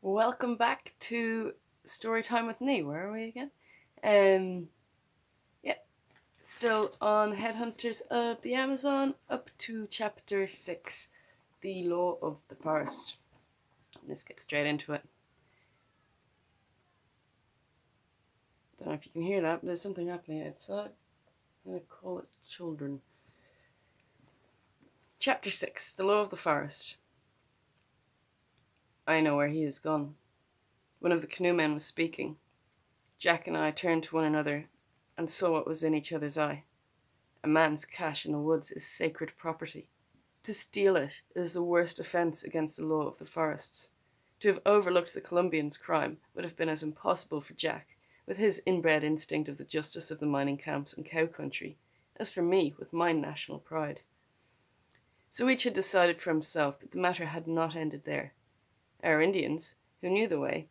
Welcome back to Storytime with me. Where are we again? Um, yeah, still on Headhunters of the Amazon, up to chapter 6, The Law of the Forest. Let's get straight into it. Don't know if you can hear that, but there's something happening outside. I'm going to call it children. Chapter 6, The Law of the Forest. I know where he is gone. One of the canoemen was speaking. Jack and I turned to one another and saw what was in each other's eye. A man's cash in the woods is sacred property. To steal it is the worst offence against the law of the forests. To have overlooked the Colombian's crime would have been as impossible for Jack, with his inbred instinct of the justice of the mining camps and cow country, as for me, with my national pride. So each had decided for himself that the matter had not ended there. Our Indians, who knew the way,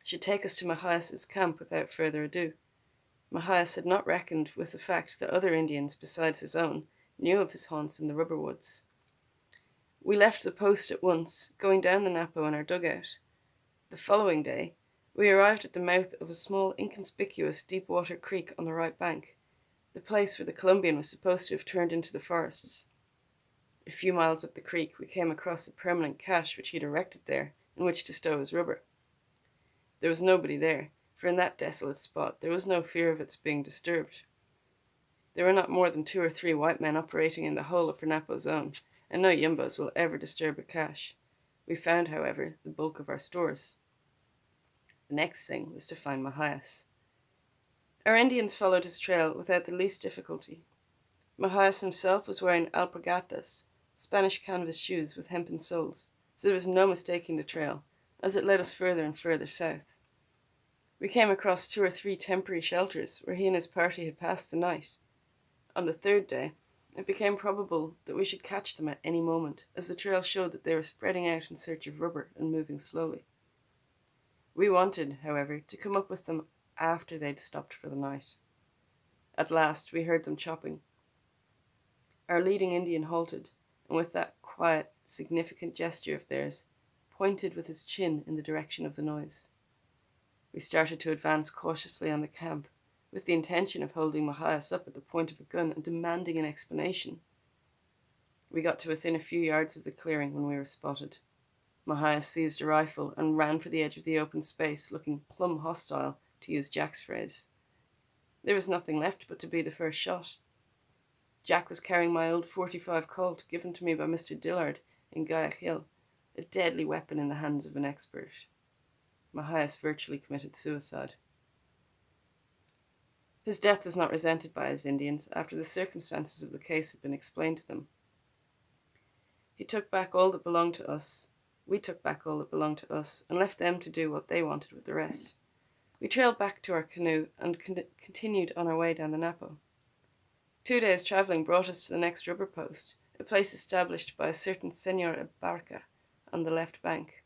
should take us to Mahias's camp without further ado. Mahias had not reckoned with the fact that other Indians besides his own knew of his haunts in the rubber woods. We left the post at once, going down the Napo in our dugout. The following day, we arrived at the mouth of a small, inconspicuous, deep-water creek on the right bank, the place where the Colombian was supposed to have turned into the forests. A few miles up the creek, we came across a permanent cache which he had erected there, in which to stow his rubber. There was nobody there, for in that desolate spot there was no fear of its being disturbed. There were not more than 2 or 3 white men operating in the whole of Napo zone, and no Yumbas will ever disturb a cache. We found, however, the bulk of our stores. The next thing was to find Mahias. Our Indians followed his trail without the least difficulty. Mahias himself was wearing alpargatas, Spanish canvas shoes with hempen soles, so there was no mistaking the trail, as it led us further and further south. We came across 2 or 3 temporary shelters where he and his party had passed the night. On the 3rd day, it became probable that we should catch them at any moment, as the trail showed that they were spreading out in search of rubber and moving slowly. We wanted, however, to come up with them after they'd stopped for the night. At last, we heard them chopping. Our leading Indian halted, and with that quiet, significant gesture of theirs, pointed with his chin in the direction of the noise. We started to advance cautiously on the camp, with the intention of holding Mahias up at the point of a gun and demanding an explanation. We got to within a few yards of the clearing when we were spotted. Mahias seized a rifle and ran for the edge of the open space, looking plumb hostile, to use Jack's phrase. There was nothing left but to be the first shot. Jack was carrying my old .45 Colt given to me by Mr. Dillard in Guayaquil, a deadly weapon in the hands of an expert. Mahias virtually committed suicide. His death was not resented by his Indians after the circumstances of the case had been explained to them. We took back all that belonged to us, and left them to do what they wanted with the rest. We trailed back to our canoe and continued on our way down the Napo. 2 days' travelling brought us to the next rubber post, a place established by a certain Señor Abarca on the left bank.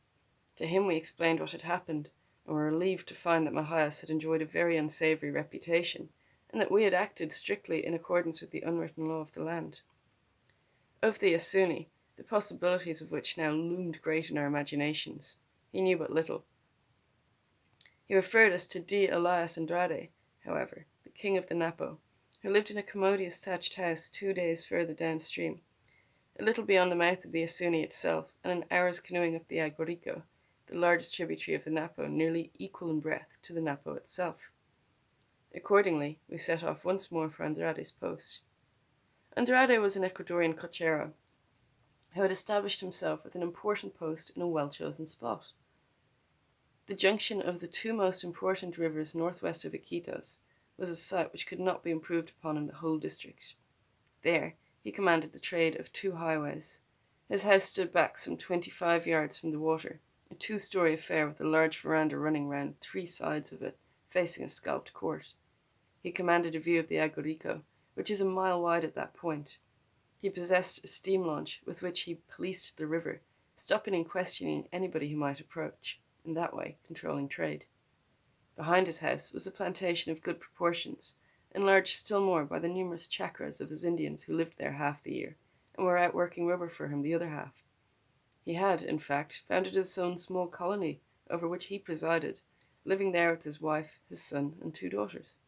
To him we explained what had happened, and were relieved to find that Mahias had enjoyed a very unsavoury reputation, and that we had acted strictly in accordance with the unwritten law of the land. Of the Yasuni, the possibilities of which now loomed great in our imaginations, he knew but little. He referred us to D. Elias Andrade, however, the king of the Napo, who lived in a commodious thatched house 2 days further downstream, a little beyond the mouth of the Yasuni itself, and an hour's canoeing up the Aguarico, the largest tributary of the Napo, nearly equal in breadth to the Napo itself. Accordingly, we set off once more for Andrade's post. Andrade was an Ecuadorian cochero, who had established himself with an important post in a well-chosen spot. The junction of the 2 most important rivers northwest of Iquitos was a site which could not be improved upon in the whole district. There, he commanded the trade of 2 highways. His house stood back some 25 yards from the water, a 2-story affair with a large veranda running round 3 sides of it, facing a scalped court. He commanded a view of the Aguarico, which is a mile wide at that point. He possessed a steam launch with which he policed the river, stopping and questioning anybody who might approach, in that way controlling trade. Behind his house was a plantation of good proportions, enlarged still more by the numerous chacras of his Indians who lived there half the year, and were out working rubber for him the other half. He had, in fact, founded his own small colony over which he presided, living there with his wife, his son, and 2 daughters.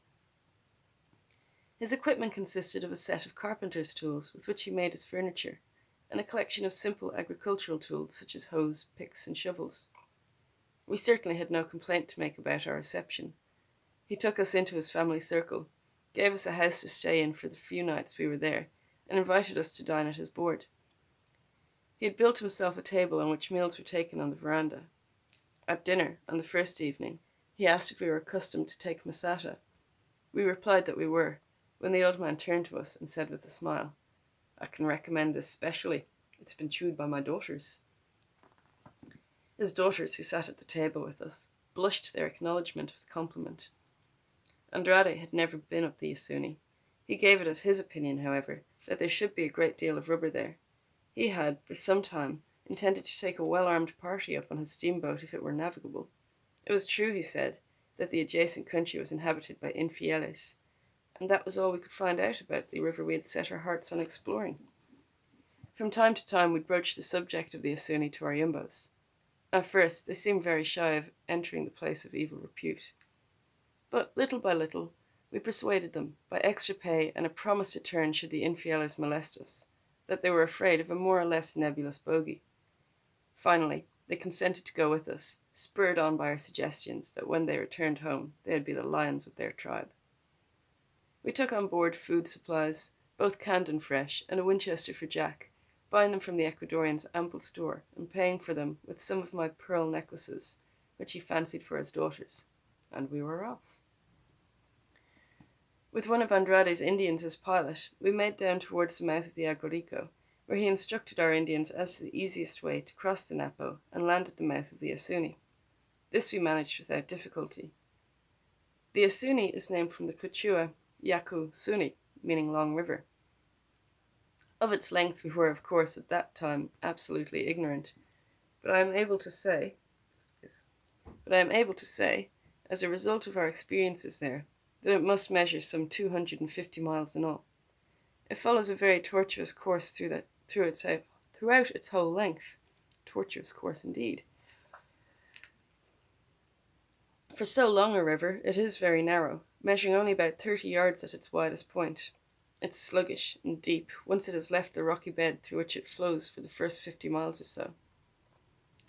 His equipment consisted of a set of carpenter's tools with which he made his furniture, and a collection of simple agricultural tools such as hoes, picks, and shovels. We certainly had no complaint to make about our reception. He took us into his family circle, gave us a house to stay in for the few nights we were there, and invited us to dine at his board. He had built himself a table on which meals were taken on the veranda. At dinner, on the first evening, he asked if we were accustomed to take masata. We replied that we were, when the old man turned to us and said with a smile, "I can recommend this specially. It's been chewed by my daughters." His daughters, who sat at the table with us, blushed their acknowledgement of the compliment. Andrade had never been up the Yasuni. He gave it as his opinion, however, that there should be a great deal of rubber there. He had, for some time, intended to take a well-armed party up on his steamboat if it were navigable. It was true, he said, that the adjacent country was inhabited by infieles, and that was all we could find out about the river we had set our hearts on exploring. From time to time we broached the subject of the Yasuni to our yumbos. At first they seemed very shy of entering the place of evil repute. But little by little we persuaded them, by extra pay and a promise to turn should the infieles molest us, that they were afraid of a more or less nebulous bogey. Finally, they consented to go with us, spurred on by our suggestions that when they returned home they would be the lions of their tribe. We took on board food supplies, both canned and fresh, and a Winchester for Jack, buying them from the Ecuadorian's ample store and paying for them with some of my pearl necklaces, which he fancied for his daughters, and we were off. With one of Andrade's Indians as pilot, we made down towards the mouth of the Agorico, where he instructed our Indians as to the easiest way to cross the Napo and land at the mouth of the Yasuni. This we managed without difficulty. The Yasuni is named from the Quechua Yaku Suni, meaning long river. Of its length we were, of course, at that time absolutely ignorant, but I am able to say, as a result of our experiences there, that it must measure some 250 miles in all. It follows a very tortuous course throughout its whole length. Tortuous course indeed. For so long a river, it is very narrow, measuring only about 30 yards at its widest point. It's sluggish and deep once it has left the rocky bed through which it flows for the first 50 miles or so.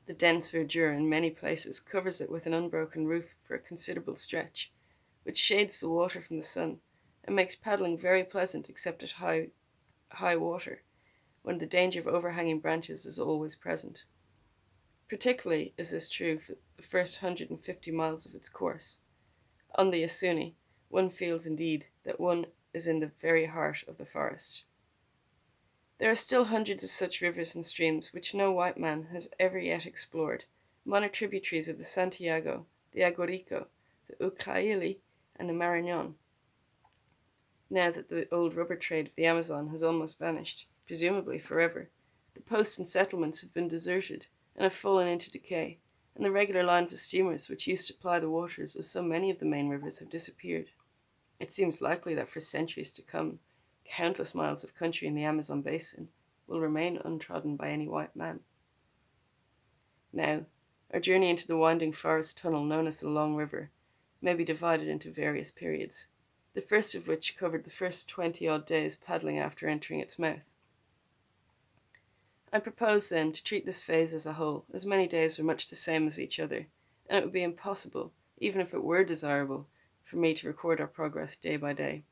The dense verdure in many places covers it with an unbroken roof for a considerable stretch, which shades the water from the sun and makes paddling very pleasant except at high water, when the danger of overhanging branches is always present. Particularly is this true for the first 150 miles of its course. On the Yasuni, one feels indeed that one is in the very heart of the forest. There are still hundreds of such rivers and streams which no white man has ever yet explored, minor tributaries of the Santiago, the Agorico, the Ucayali, and the Marañón. Now that the old rubber trade of the Amazon has almost vanished, presumably forever, the posts and settlements have been deserted and have fallen into decay, and the regular lines of steamers which used to ply the waters of so many of the main rivers have disappeared. It seems likely that for centuries to come, countless miles of country in the Amazon basin will remain untrodden by any white man. Now, our journey into the winding forest tunnel known as the Long River may be divided into various periods, the first of which covered the first 20-odd days paddling after entering its mouth. I propose, then, to treat this phase as a whole, as many days were much the same as each other, and it would be impossible, even if it were desirable, for me to record our progress day by day.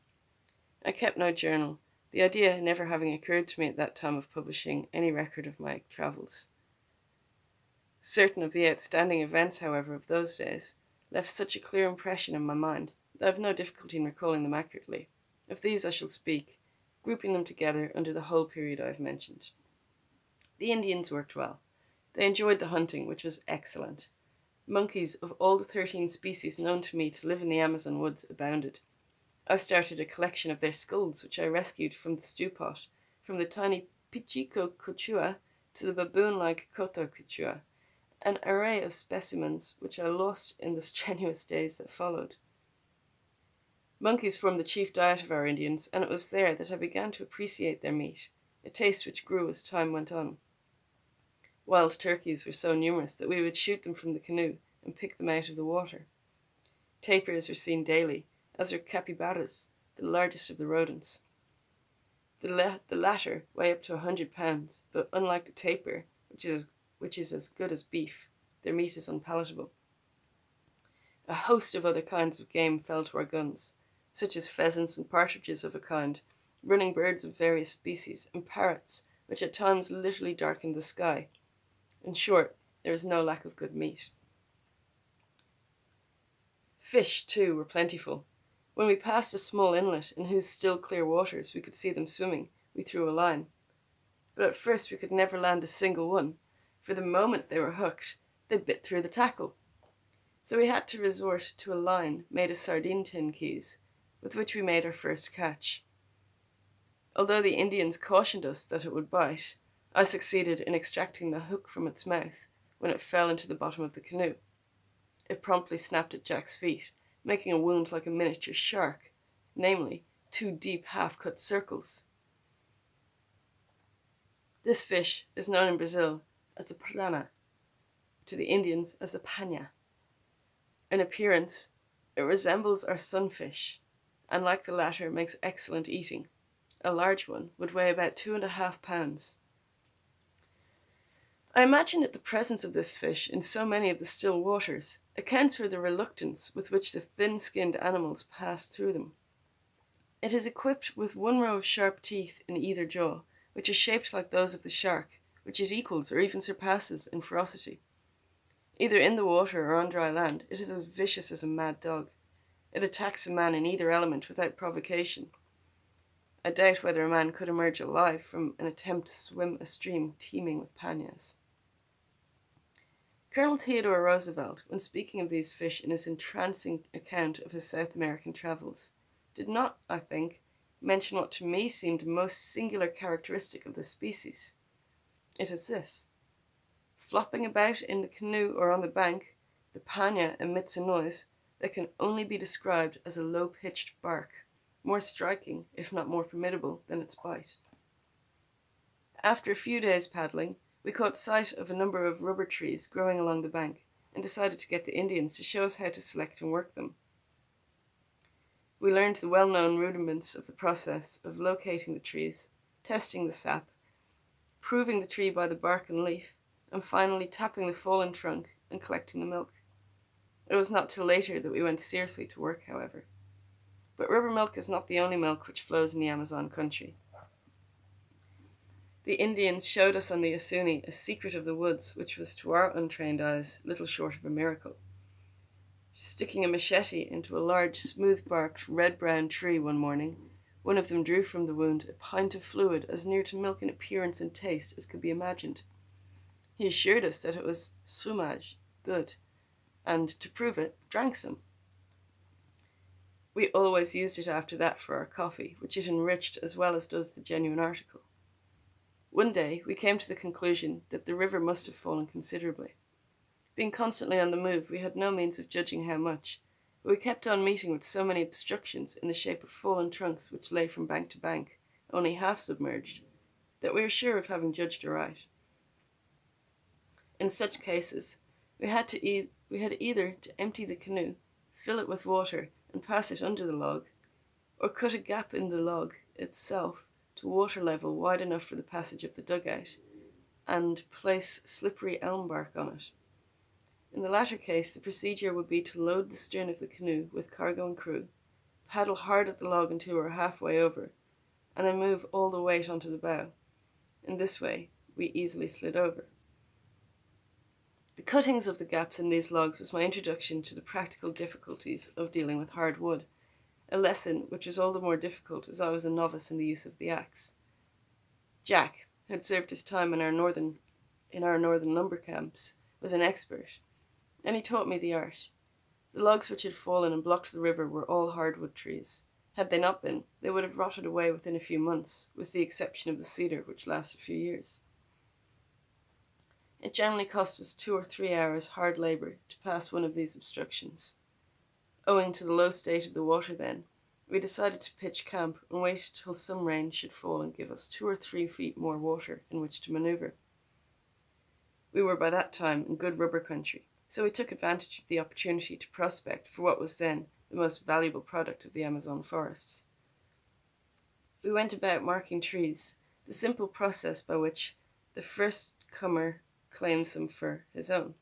I kept no journal, the idea never having occurred to me at that time of publishing any record of my travels. Certain of the outstanding events, however, of those days left such a clear impression in my mind that I have no difficulty in recalling them accurately. Of these I shall speak, grouping them together under the whole period I have mentioned. The Indians worked well. They enjoyed the hunting, which was excellent. Monkeys of all the 13 species known to me to live in the Amazon woods abounded. I started a collection of their skulls, which I rescued from the stew pot, from the tiny pichico cuchua to the baboon-like koto cuchua, an array of specimens which I lost in the strenuous days that followed. Monkeys formed the chief diet of our Indians, and it was there that I began to appreciate their meat, a taste which grew as time went on. Wild turkeys were so numerous that we would shoot them from the canoe and pick them out of the water. Tapirs are seen daily, as are capybaras, the largest of the rodents. The latter weigh up to 100 pounds, but unlike the tapir, which is as good as beef, their meat is unpalatable. A host of other kinds of game fell to our guns, such as pheasants and partridges of a kind, running birds of various species, and parrots, which at times literally darkened the sky. In short, there is no lack of good meat. Fish, too, were plentiful. When we passed a small inlet in whose still clear waters we could see them swimming, we threw a line. But at first we could never land a single one, for the moment they were hooked, they bit through the tackle. So we had to resort to a line made of sardine tin keys, with which we made our first catch. Although the Indians cautioned us that it would bite, I succeeded in extracting the hook from its mouth when it fell into the bottom of the canoe. It promptly snapped at Jack's feet, making a wound like a miniature shark, namely 2 deep half-cut circles. This fish is known in Brazil as the piranha, to the Indians as the panya. In appearance, it resembles our sunfish, and like the latter makes excellent eating. A large one would weigh about 2.5 pounds. I imagine that the presence of this fish in so many of the still waters accounts for the reluctance with which the thin-skinned animals pass through them. It is equipped with 1 row of sharp teeth in either jaw, which are shaped like those of the shark, which it equals or even surpasses in ferocity. Either in the water or on dry land, it is as vicious as a mad dog. It attacks a man in either element without provocation. I doubt whether a man could emerge alive from an attempt to swim a stream teeming with panyas. Colonel Theodore Roosevelt, when speaking of these fish in his entrancing account of his South American travels, did not, I think, mention what to me seemed a most singular characteristic of the species. It is this. Flopping about in the canoe or on the bank, the panya emits a noise that can only be described as a low-pitched bark, more striking, if not more formidable, than its bite. After a few days paddling, we caught sight of a number of rubber trees growing along the bank and decided to get the Indians to show us how to select and work them. We learned the well-known rudiments of the process of locating the trees, testing the sap, proving the tree by the bark and leaf, and finally tapping the fallen trunk and collecting the milk. It was not till later that we went seriously to work, however. But rubber milk is not the only milk which flows in the Amazon country. The Indians showed us on the Asuni a secret of the woods which was to our untrained eyes little short of a miracle. Sticking a machete into a large, smooth-barked, red-brown tree one morning, one of them drew from the wound a pint of fluid as near to milk in appearance and taste as could be imagined. He assured us that it was sumaj, good, and, to prove it, drank some. We always used it after that for our coffee, which it enriched as well as does the genuine article. One day we came to the conclusion that the river must have fallen considerably. Being constantly on the move, we had no means of judging how much, but we kept on meeting with so many obstructions in the shape of fallen trunks which lay from bank to bank, only half submerged, that we were sure of having judged aright. In such cases, we had either to empty the canoe, fill it with water, and pass it under the log, or cut a gap in the log itself to water level wide enough for the passage of the dugout, and place slippery elm bark on it. In the latter case, the procedure would be to load the stern of the canoe with cargo and crew, paddle hard at the log until we were halfway over, and then move all the weight onto the bow. In this way, we easily slid over. The cuttings of the gaps in these logs was my introduction to the practical difficulties of dealing with hard wood, a lesson which was all the more difficult as I was a novice in the use of the axe. Jack, who had served his time in our northern lumber camps, was an expert, and he taught me the art. The logs which had fallen and blocked the river were all hardwood trees. Had they not been, they would have rotted away within a few months, with the exception of the cedar, which lasts a few years. It generally cost us 2 or 3 hours hard labour to pass one of these obstructions. Owing to the low state of the water then, we decided to pitch camp and wait till some rain should fall and give us 2 or 3 feet more water in which to manoeuvre. We were by that time in good rubber country, so we took advantage of the opportunity to prospect for what was then the most valuable product of the Amazon forests. We went about marking trees, the simple process by which the first comer claims them for his own.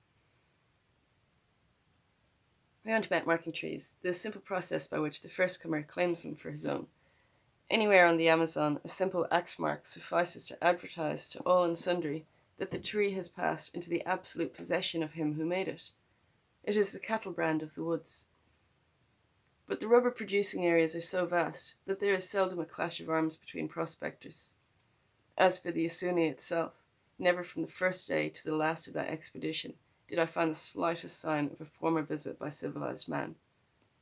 Anywhere on the Amazon, a simple axe mark suffices to advertise to all and sundry that the tree has passed into the absolute possession of him who made it. It is the cattle brand of the woods. But the rubber-producing areas are so vast that there is seldom a clash of arms between prospectors. As for the Yasuni itself, never from the first day to the last of that expedition did I find the slightest sign of a former visit by civilized man.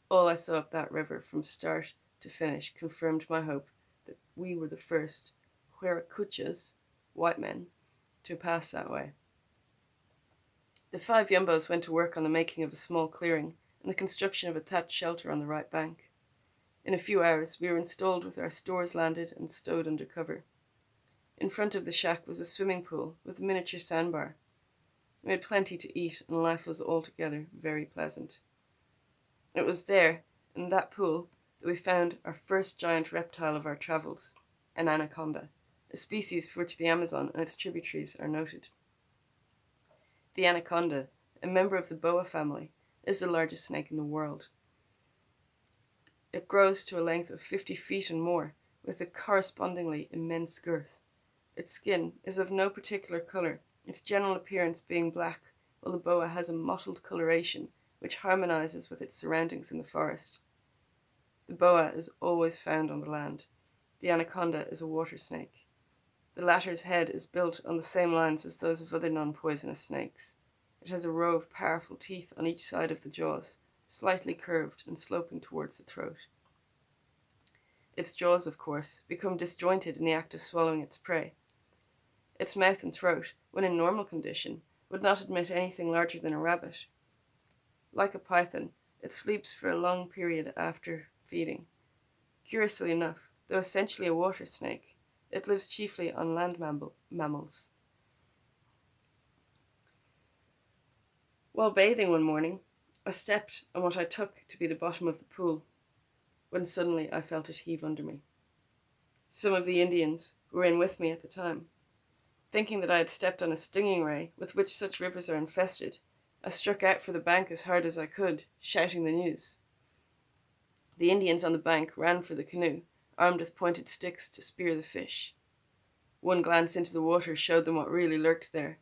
All I saw up that river from start to finish confirmed my hope that we were the first Huaracuchas, white men, to pass that way. The 5 yumbos went to work on the making of a small clearing and the construction of a thatched shelter on the right bank. In a few hours we were installed with our stores landed and stowed under cover. In front of the shack was a swimming pool with a miniature sandbar. We had plenty to eat and life was altogether very pleasant. It was there, in that pool, that we found our first giant reptile of our travels, an anaconda, a species for which the Amazon and its tributaries are noted. The anaconda, a member of the boa family, is the largest snake in the world. It grows to a length of 50 feet and more, with a correspondingly immense girth. Its skin is of no particular colour, its general appearance being black, while the boa has a mottled coloration which harmonizes with its surroundings in the forest. The boa is always found on the land. The anaconda is a water snake. The latter's head is built on the same lines as those of other non-poisonous snakes. It has a row of powerful teeth on each side of the jaws, slightly curved and sloping towards the throat. Its jaws, of course, become disjointed in the act of swallowing its prey. Its mouth and throat, when in normal condition, would not admit anything larger than a rabbit. Like a python, it sleeps for a long period after feeding. Curiously enough, though essentially a water snake, it lives chiefly on land mammals. While bathing one morning, I stepped on what I took to be the bottom of the pool, when suddenly I felt it heave under me. Some of the Indians were in with me at the time. Thinking that I had stepped on a stinging ray with which such rivers are infested, I struck out for the bank as hard as I could, shouting the news. The Indians on the bank ran for the canoe, armed with pointed sticks to spear the fish. One glance into the water showed them what really lurked there.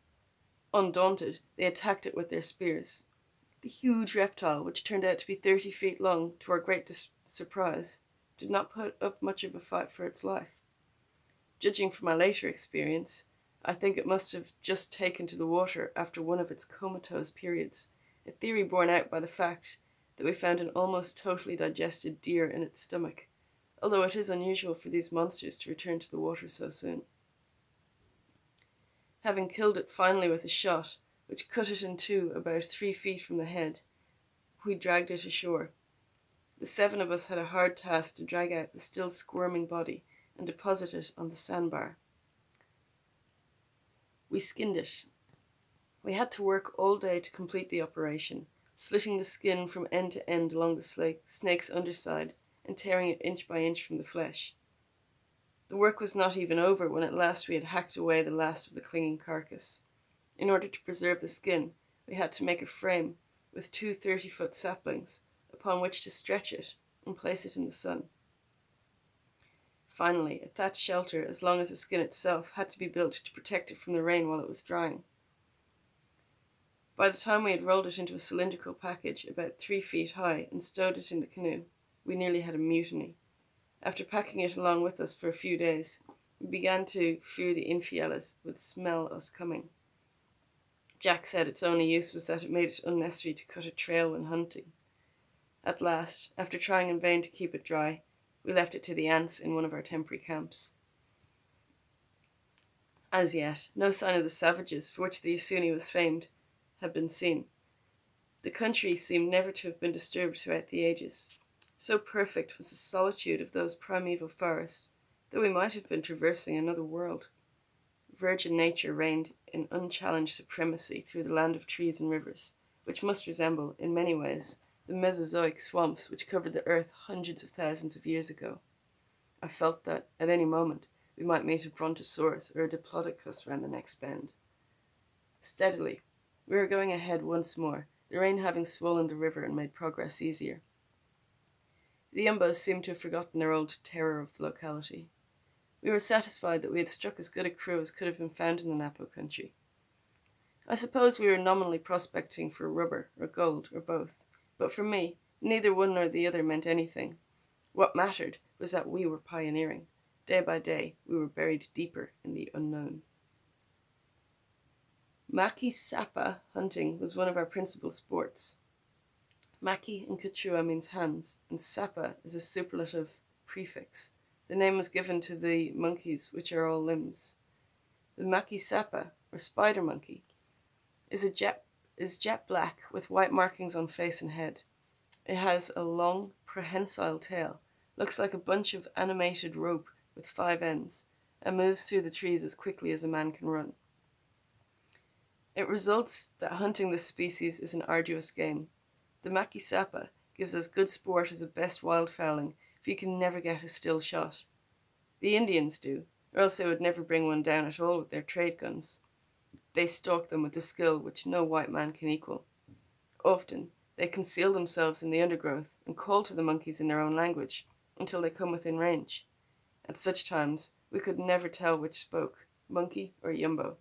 Undaunted, they attacked it with their spears. The huge reptile, which turned out to be 30 feet long, to our great surprise, did not put up much of a fight for its life. Judging from my later experience, I think it must have just taken to the water after one of its comatose periods, a theory borne out by the fact that we found an almost totally digested deer in its stomach, although it is unusual for these monsters to return to the water so soon. Having killed it finally with a shot, which cut it in two about 3 feet from the head, we dragged it ashore. The 7 of us had a hard task to drag out the still squirming body and deposit it on the sandbar. We skinned it. We had to work all day to complete the operation, slitting the skin from end to end along the snake's underside and tearing it inch by inch from the flesh. The work was not even over when at last we had hacked away the last of the clinging carcass. In order to preserve the skin, we had to make a frame with 2 30-foot saplings upon which to stretch it and place it in the sun. Finally, a thatched shelter as long as the skin itself had to be built to protect it from the rain while it was drying. By the time we had rolled it into a cylindrical package about 3 feet high and stowed it in the canoe, we nearly had a mutiny. After packing it along with us for a few days, we began to fear the infielas would smell us coming. Jack said its only use was that it made it unnecessary to cut a trail when hunting. At last, after trying in vain to keep it dry, we left it to the ants in one of our temporary camps. As yet, no sign of the savages for which the Yasuni was famed had been seen. The country seemed never to have been disturbed throughout the ages. So perfect was the solitude of those primeval forests that we might have been traversing another world. Virgin nature reigned in unchallenged supremacy through the land of trees and rivers, which must resemble, in many ways, the Mesozoic swamps which covered the earth hundreds of thousands of years ago. I felt that, at any moment, we might meet a brontosaurus or a diplodocus round the next bend. Steadily, we were going ahead once more, the rain having swollen the river and made progress easier. The Umbos seemed to have forgotten their old terror of the locality. We were satisfied that we had struck as good a crew as could have been found in the Napo country. I suppose we were nominally prospecting for rubber or gold or both, but for me, neither one nor the other meant anything. What mattered was that we were pioneering. Day by day, we were buried deeper in the unknown. Maki Sapa hunting was one of our principal sports. Maki in Quechua means hands, and Sapa is a superlative prefix. The name was given to the monkeys, which are all limbs. The Maki Sapa, or spider monkey, is jet black with white markings on face and head. It has a long, prehensile tail, looks like a bunch of animated rope with 5 ends, and moves through the trees as quickly as a man can run. It results that hunting this species is an arduous game. The Maki Sapa gives as good sport as a best wildfowling, for you can never get a still shot. The Indians do, or else they would never bring one down at all with their trade guns. They stalk them with a skill which no white man can equal. Often, they conceal themselves in the undergrowth and call to the monkeys in their own language until they come within range. At such times, we could never tell which spoke, monkey or Yumbo.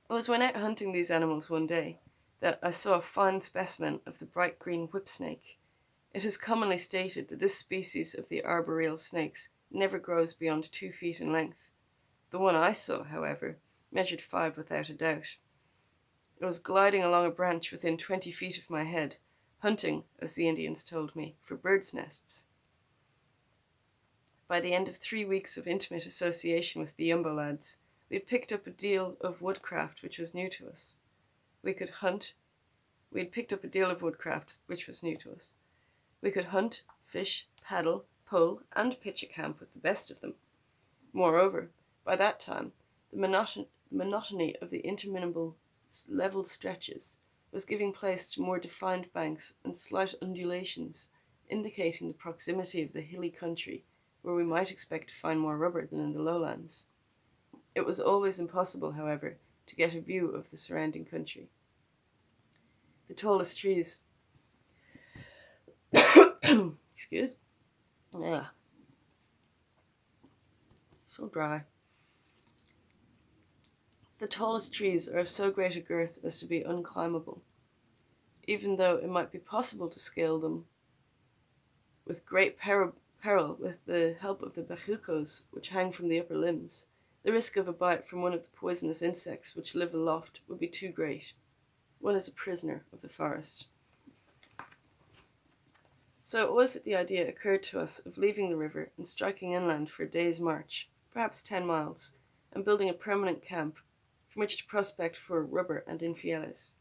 It was when out hunting these animals one day that I saw a fine specimen of the bright green whipsnake. It is commonly stated that this species of the arboreal snakes never grows beyond 2 feet in length. The one I saw, however, measured 5 without a doubt. It was gliding along a branch within 20 feet of my head, hunting, as the Indians told me, for birds' nests. By the end of 3 weeks of intimate association with the Yumbo lads, we had picked up a deal of woodcraft which was new to us. We had picked up a deal of woodcraft which was new to us. We could hunt, fish, paddle, pull, and pitch a camp with the best of them. Moreover, by that time, the monotony of the interminable level stretches was giving place to more defined banks and slight undulations, indicating the proximity of the hilly country where we might expect to find more rubber than in the lowlands. It was always impossible, however, to get a view of the surrounding country. The tallest trees excuse. Yeah. So dry. The tallest trees are of so great a girth as to be unclimbable, even though it might be possible to scale them with great peril with the help of the bejucos which hang from the upper limbs. The risk of a bite from one of the poisonous insects which live aloft would be too great. One is a prisoner of the forest. So it was that the idea occurred to us of leaving the river and striking inland for a day's march, perhaps 10 miles, and building a permanent camp from which to prospect for rubber and infieles.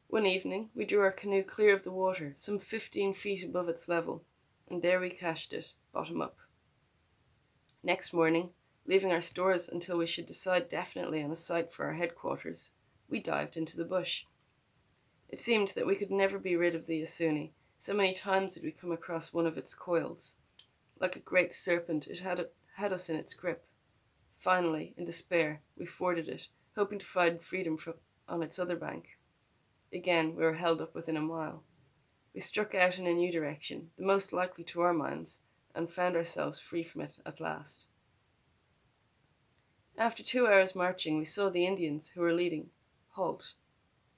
One evening we drew our canoe clear of the water, some 15 feet above its level, and there we cached it, bottom up. Next morning, leaving our stores until we should decide definitely on a site for our headquarters, we dived into the bush. It seemed that we could never be rid of the Yasuni. So many times did we come across one of its coils. Like a great serpent, it had us in its grip. Finally, in despair, we forded it, hoping to find freedom on its other bank. Again, we were held up within a mile. We struck out in a new direction, the most likely to our minds, and found ourselves free from it at last. After 2 hours marching, we saw the Indians, who were leading, halt.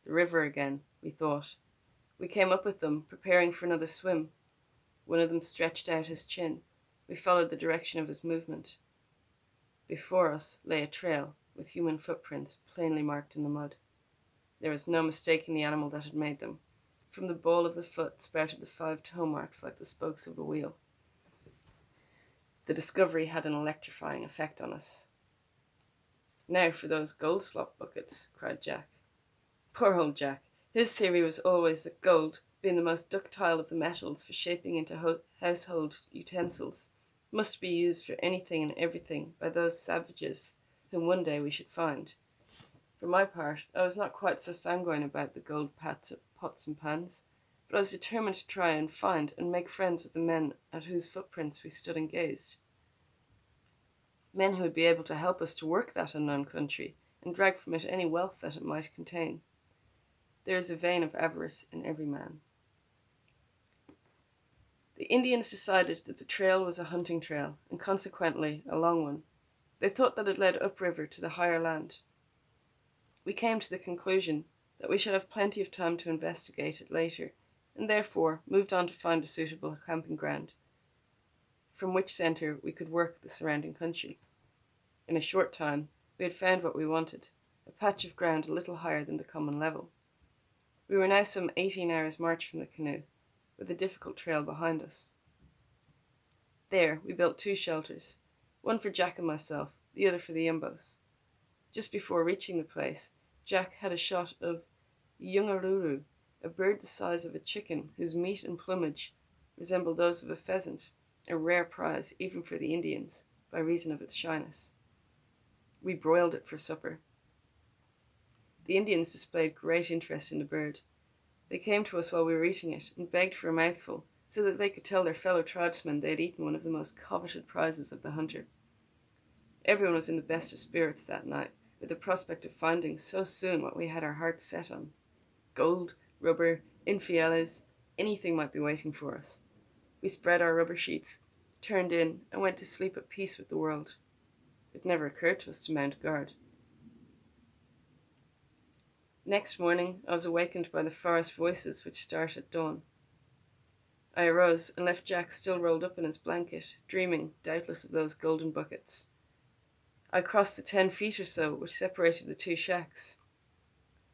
The river again, we thought. We came up with them, preparing for another swim. One of them stretched out his chin. We followed the direction of his movement. Before us lay a trail, with human footprints plainly marked in the mud. There was no mistaking the animal that had made them. From the ball of the foot sprouted the 5 toe marks like the spokes of a wheel. The discovery had an electrifying effect on us. "Now for those gold slop buckets," cried Jack. Poor old Jack. His theory was always that gold, being the most ductile of the metals for shaping into household utensils, must be used for anything and everything by those savages whom one day we should find. For my part, I was not quite so sanguine about the gold pots and pans, but I was determined to try and find and make friends with the men at whose footprints we stood and gazed. Men who would be able to help us to work that unknown country and drag from it any wealth that it might contain. There is a vein of avarice in every man. The Indians decided that the trail was a hunting trail, and consequently a long one. They thought that it led upriver to the higher land. We came to the conclusion that we should have plenty of time to investigate it later, and therefore moved on to find a suitable camping ground, from which centre we could work the surrounding country. In a short time, we had found what we wanted, a patch of ground a little higher than the common level. We were now some 18 hours' march from the canoe, with a difficult trail behind us. There we built 2 shelters, one for Jack and myself, the other for the Yumbos. Just before reaching the place, Jack had a shot of yungaruru, a bird the size of a chicken whose meat and plumage resembled those of a pheasant, a rare prize even for the Indians, by reason of its shyness. We broiled it for supper. The Indians displayed great interest in the bird. They came to us while we were eating it and begged for a mouthful, so that they could tell their fellow tribesmen they had eaten one of the most coveted prizes of the hunter. Everyone was in the best of spirits that night, with the prospect of finding so soon what we had our hearts set on. Gold, rubber, infieles, anything might be waiting for us. We spread our rubber sheets, turned in, and went to sleep at peace with the world. It never occurred to us to mount guard. Next morning, I was awakened by the forest voices which start at dawn. I arose and left Jack still rolled up in his blanket, dreaming, doubtless, of those golden buckets. I crossed the 10 feet or so which separated the 2 shacks.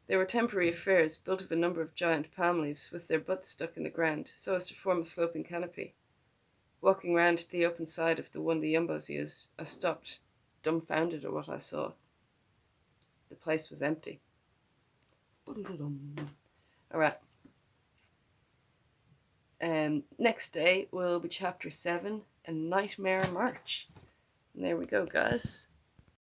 They were temporary affairs built of a number of giant palm leaves with their butts stuck in the ground so as to form a sloping canopy. Walking round to the open side of the one the Yumbos used, I stopped, dumbfounded at what I saw. The place was empty. Alright. Next day will be chapter 7, A Nightmare March. And there we go, guys.